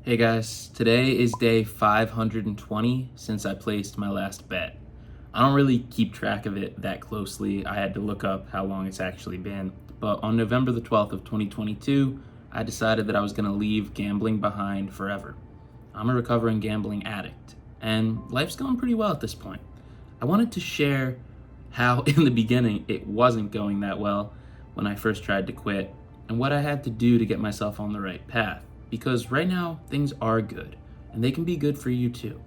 Hey guys, today is day 520 since I placed my last bet. I don't really keep track of it that closely. I had to look up how long it's actually been. But on November the 12th of 2022, I decided that I was going to leave gambling behind forever. I'm a recovering gambling addict, and life's going pretty well at this point. I wanted to share how in the beginning it wasn't going that well when I first tried to quit, and what I had to do to get myself on the right path. Because right now, things are good, and they can be good for you too.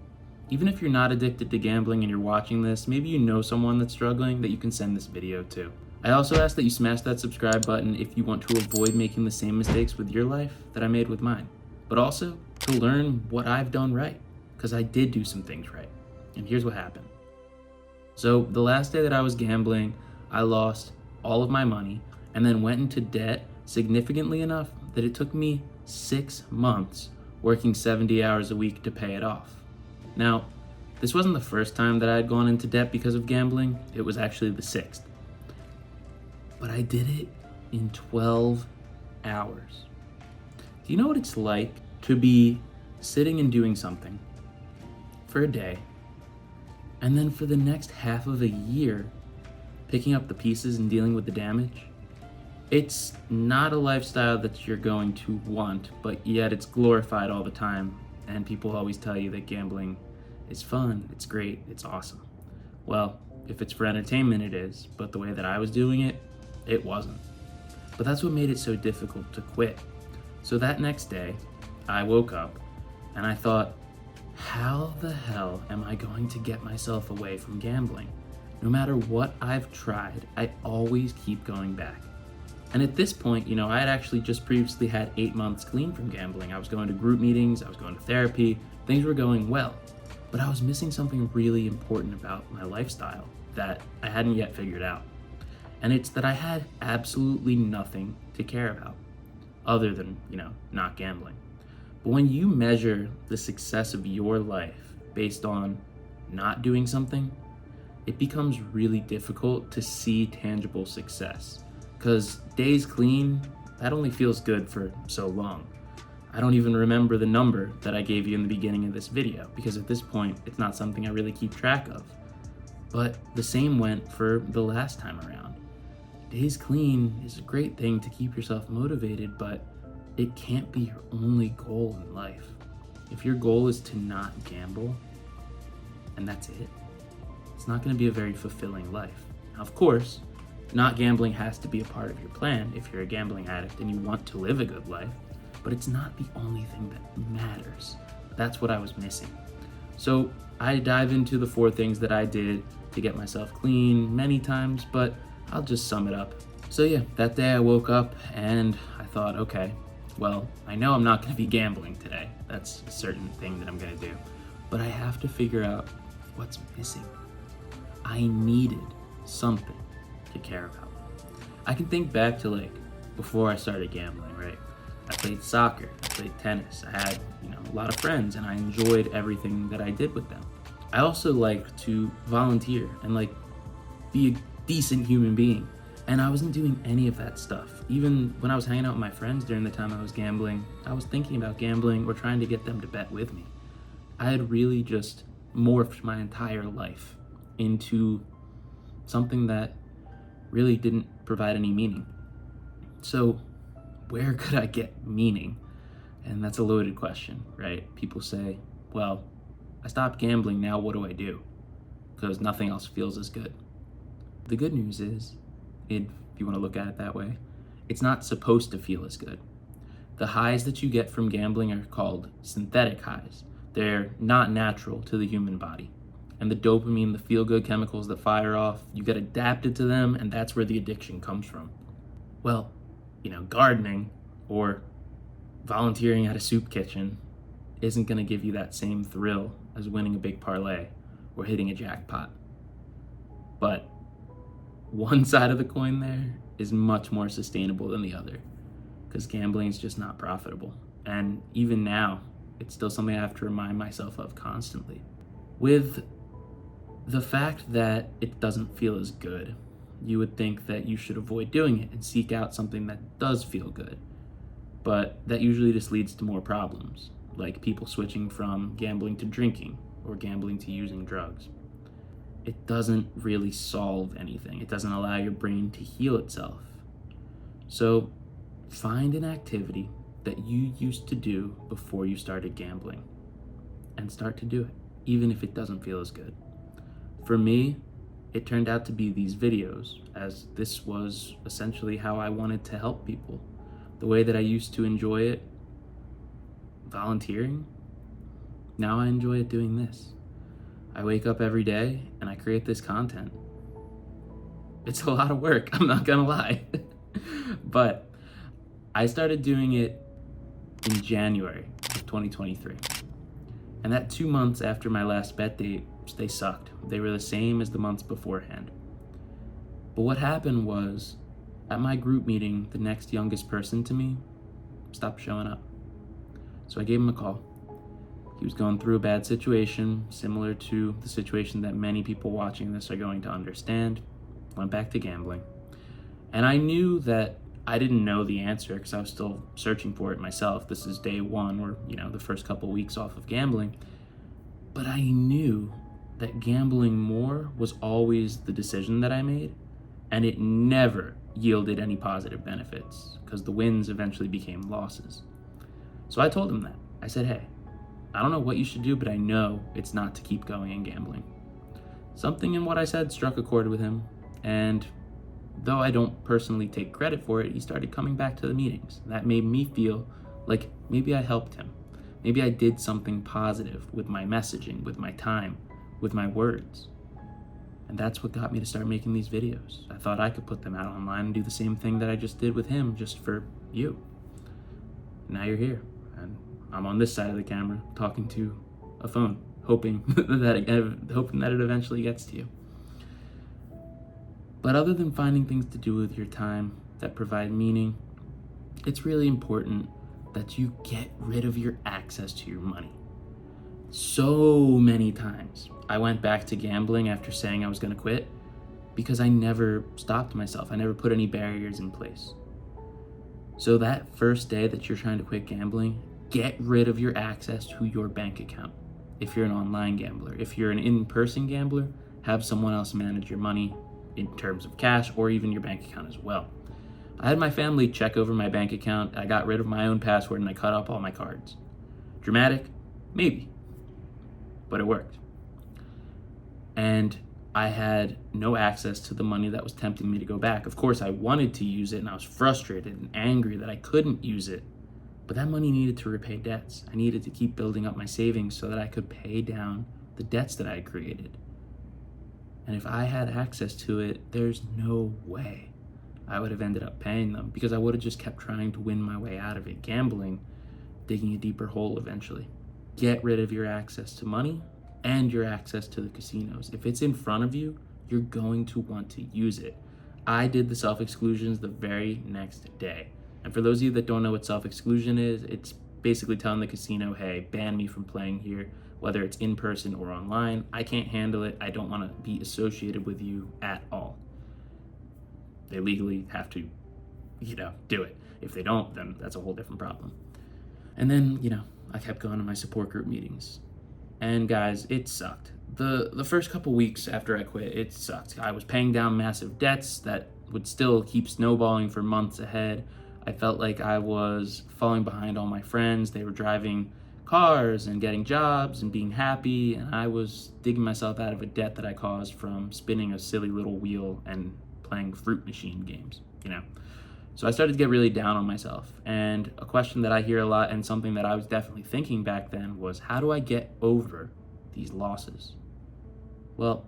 Even if you're not addicted to gambling and you're watching this, maybe you know someone that's struggling that you can send this video to. I also ask that you smash that subscribe button if you want to avoid making the same mistakes with your life that I made with mine, but also to learn what I've done right, because I did do some things right. And here's what happened. So the last day that I was gambling, I lost all of my money and then went into debt significantly enough that it took me 6 months working 70 hours a week to pay it off. Now, this wasn't the first time that I had gone into debt because of gambling. It was actually the 6th. But I did it in 12 hours. Do you know what it's like to be sitting and doing something for a day, and then for the next half of a year, picking up the pieces and dealing with the damage? It's not a lifestyle that you're going to want, but yet it's glorified all the time, and people always tell you that gambling is fun, it's great, it's awesome. Well, if it's for entertainment, it is, but the way that I was doing it, it wasn't. But that's what made it so difficult to quit. So that next day, I woke up and I thought, how the hell am I going to get myself away from gambling? No matter what I've tried, I always keep going back. And at this point, I had actually just previously had 8 months clean from gambling. I was going to group meetings, I was going to therapy, things were going well. But I was missing something really important about my lifestyle that I hadn't yet figured out. And it's that I had absolutely nothing to care about other than, not gambling. But when you measure the success of your life based on not doing something, it becomes really difficult to see tangible success. Because days clean, that only feels good for so long. I don't even remember the number that I gave you in the beginning of this video, because at this point, it's not something I really keep track of. But the same went for the last time around. Days clean is a great thing to keep yourself motivated, but it can't be your only goal in life. If your goal is to not gamble, and that's it, it's not going to be a very fulfilling life. Now, of course, not gambling has to be a part of your plan if you're a gambling addict and you want to live a good life, but it's not the only thing that matters. That's what I was missing. So I dive into the 4 things that I did to get myself clean many times, but I'll just sum it up. So yeah, that day I woke up and I thought, okay, well, I know I'm not going to be gambling today. That's a certain thing that I'm going to do. But I have to figure out what's missing. I needed something to care about. I can think back to before I started gambling, right? I played soccer, I played tennis, I had, a lot of friends, and I enjoyed everything that I did with them. I also liked to volunteer and be a decent human being. And I wasn't doing any of that stuff. Even when I was hanging out with my friends during the time I was gambling, I was thinking about gambling or trying to get them to bet with me. I had really just morphed my entire life into something that really didn't provide any meaning. So where could I get meaning? And that's a loaded question, right? People say, well, I stopped gambling, now what do I do? Because nothing else feels as good. The good news is, if you want to look at it that way, it's not supposed to feel as good. The highs that you get from gambling are called synthetic highs. They're not natural to the human body. And the dopamine, the feel-good chemicals that fire off, you get adapted to them, and that's where the addiction comes from. Well, gardening or volunteering at a soup kitchen isn't going to give you that same thrill as winning a big parlay or hitting a jackpot. But one side of the coin there is much more sustainable than the other, because gambling is just not profitable. And even now, it's still something I have to remind myself of constantly. With the fact that it doesn't feel as good, you would think that you should avoid doing it and seek out something that does feel good. But that usually just leads to more problems. like people switching from gambling to drinking or gambling to using drugs. It doesn't really solve anything. It doesn't allow your brain to heal itself. So find an activity that you used to do before you started gambling and start to do it, even if it doesn't feel as good. For me, it turned out to be these videos, as this was essentially how I wanted to help people. The way that I used to enjoy it, volunteering, now I enjoy it doing this. I wake up every day and I create this content. It's a lot of work, I'm not gonna lie. But I started doing it in January of 2023. And that 2 months after my last bet date, they sucked. They were the same as the months beforehand. But what happened was, at my group meeting, the next youngest person to me stopped showing up. So I gave him a call. He was going through a bad situation, similar to the situation that many people watching this are going to understand. Went back to gambling. And I knew that I didn't know the answer because I was still searching for it myself. This is day one, or the first couple weeks off of gambling. But I knew that gambling more was always the decision that I made, and it never yielded any positive benefits because the wins eventually became losses. So I told him that. I said, hey, I don't know what you should do, but I know it's not to keep going in gambling. Something in what I said struck a chord with him, and though I don't personally take credit for it, he started coming back to the meetings. That made me feel like maybe I helped him. Maybe I did something positive with my messaging, with my time, with my words. And that's what got me to start making these videos. I thought I could put them out online and do the same thing that I just did with him, just for you. Now you're here, and I'm on this side of the camera talking to a phone, hoping that it eventually gets to you. But other than finding things to do with your time that provide meaning, it's really important that you get rid of your access to your money. So many times I went back to gambling after saying I was going to quit because I never stopped myself. I never put any barriers in place. So that first day that you're trying to quit gambling, get rid of your access to your bank account. If you're an online gambler, if you're an in-person gambler, have someone else manage your money in terms of cash or even your bank account as well. I had my family check over my bank account. I got rid of my own password and I cut off all my cards. Dramatic? Maybe. But it worked. And I had no access to the money that was tempting me to go back. Of course, I wanted to use it and I was frustrated and angry that I couldn't use it. But that money needed to repay debts. I needed to keep building up my savings so that I could pay down the debts that I had created. And if I had access to it, there's no way I would have ended up paying them because I would have just kept trying to win my way out of it, gambling, digging a deeper hole eventually. Get rid of your access to money and your access to the casinos. If it's in front of you, you're going to want to use it. I did the self-exclusions the very next day. And for those of you that don't know what self-exclusion is, it's basically telling the casino, hey, ban me from playing here, whether it's in person or online. I can't handle it. I don't want to be associated with you at all. They legally have to, do it. If they don't, then that's a whole different problem. And then, I kept going to my support group meetings. And guys, it sucked. The first couple weeks after I quit, it sucked. I was paying down massive debts that would still keep snowballing for months ahead. I felt like I was falling behind all my friends. They were driving cars and getting jobs and being happy, and I was digging myself out of a debt that I caused from spinning a silly little wheel and playing fruit machine games, So I started to get really down on myself. And a question that I hear a lot and something that I was definitely thinking back then was, how do I get over these losses? Well,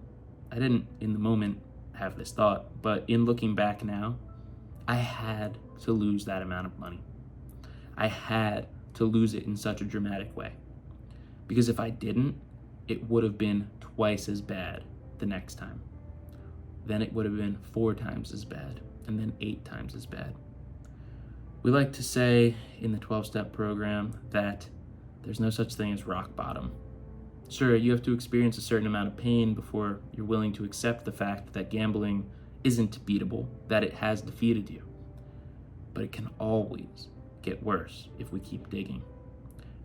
I didn't in the moment have this thought, but in looking back now, I had to lose that amount of money. I had to lose it in such a dramatic way. Because if I didn't, it would have been twice as bad the next time. Then it would have been 4 times as bad, and then 8 times as bad. We like to say in the 12-step program that there's no such thing as rock bottom. Sure, you have to experience a certain amount of pain before you're willing to accept the fact that gambling isn't beatable, that it has defeated you. But it can always get worse if we keep digging.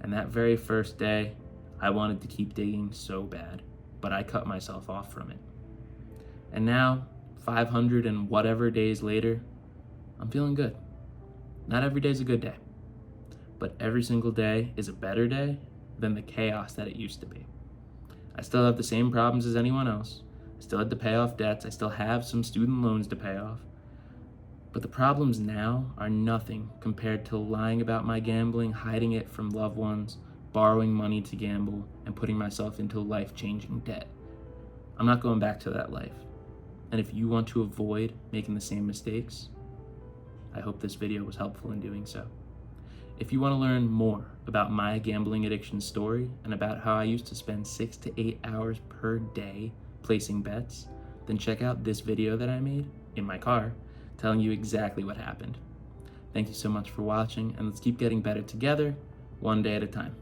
And that very first day, I wanted to keep digging so bad, but I cut myself off from it. And now, 500 and whatever days later, I'm feeling good. Not every day's a good day, but every single day is a better day than the chaos that it used to be. I still have the same problems as anyone else. I still had to pay off debts. I still have some student loans to pay off. But the problems now are nothing compared to lying about my gambling, hiding it from loved ones, borrowing money to gamble, and putting myself into life-changing debt. I'm not going back to that life. And if you want to avoid making the same mistakes, I hope this video was helpful in doing so. If you want to learn more about my gambling addiction story and about how I used to spend 6 to 8 hours per day placing bets, then check out this video that I made in my car telling you exactly what happened. Thank you so much for watching, and let's keep getting better together, one day at a time.